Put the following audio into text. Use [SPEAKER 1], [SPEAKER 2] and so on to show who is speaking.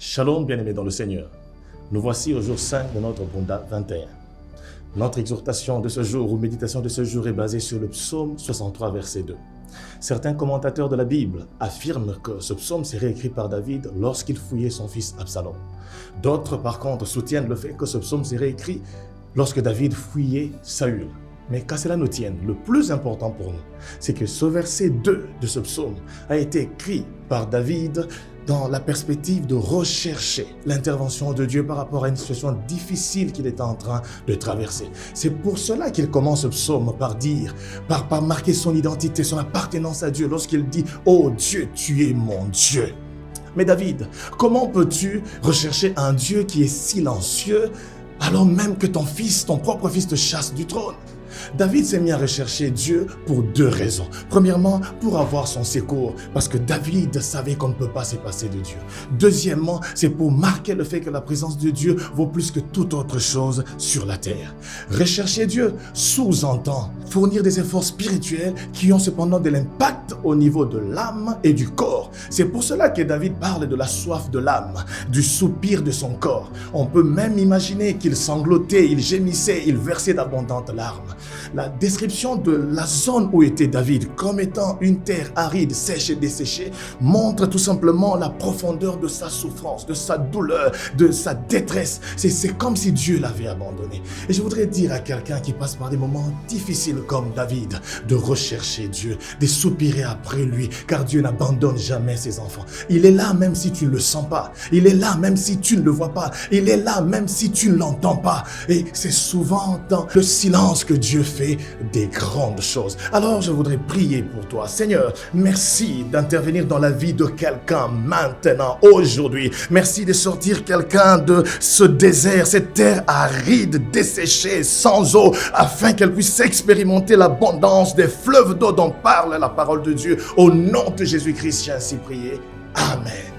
[SPEAKER 1] Shalom, bien-aimés dans le Seigneur. Nous voici au jour 5 de notre Bonda 21. Notre exhortation de ce jour ou méditation de ce jour est basée sur le psaume 63, verset 2. Certains commentateurs de la Bible affirment que ce psaume serait écrit par David lorsqu'il fouillait son fils Absalom. D'autres, par contre, soutiennent le fait que ce psaume serait écrit lorsque David fouillait Saül. Mais qu'à cela nous tienne, le plus important pour nous, c'est que ce verset 2 de ce psaume a été écrit par David dans la perspective de rechercher l'intervention de Dieu par rapport à une situation difficile qu'il était en train de traverser. C'est pour cela qu'il commence ce psaume par marquer son identité, son appartenance à Dieu lorsqu'il dit « Oh Dieu, tu es mon Dieu ». Mais David, comment peux-tu rechercher un Dieu qui est silencieux alors même que ton propre fils te chasse du trône? David s'est mis à rechercher Dieu pour deux raisons. Premièrement, pour avoir son secours, parce que David savait qu'on ne peut pas se passer de Dieu. Deuxièmement, c'est pour marquer le fait que la présence de Dieu vaut plus que toute autre chose sur la terre. Rechercher Dieu sous-entend fournir des efforts spirituels qui ont cependant de l'impact au niveau de l'âme et du corps. C'est pour cela que David parle de la soif de l'âme, du soupir de son corps. On peut même imaginer qu'il sanglotait, il gémissait, il versait d'abondantes larmes. La description de la zone où était David comme étant une terre aride, sèche et desséchée montre tout simplement la profondeur de sa souffrance, de sa douleur, de sa détresse. C'est comme si Dieu l'avait abandonné. Et je voudrais dire à quelqu'un qui passe par des moments difficiles comme David de rechercher Dieu, de soupirer après lui, car Dieu n'abandonne jamais ses enfants. Il est là même si tu ne le sens pas. Il est là même si tu ne le vois pas. Il est là même si tu ne l'entends pas. Et c'est souvent dans le silence que Dieu fait des grandes choses. Alors je voudrais prier pour toi. Seigneur, merci d'intervenir dans la vie de quelqu'un maintenant, aujourd'hui. Merci de sortir quelqu'un de ce désert, cette terre aride, desséchée, sans eau, afin qu'elle puisse expérimenter l'abondance des fleuves d'eau dont parle la parole de Dieu. Au nom de Jésus-Christ, j'ai ainsi prié. Amen.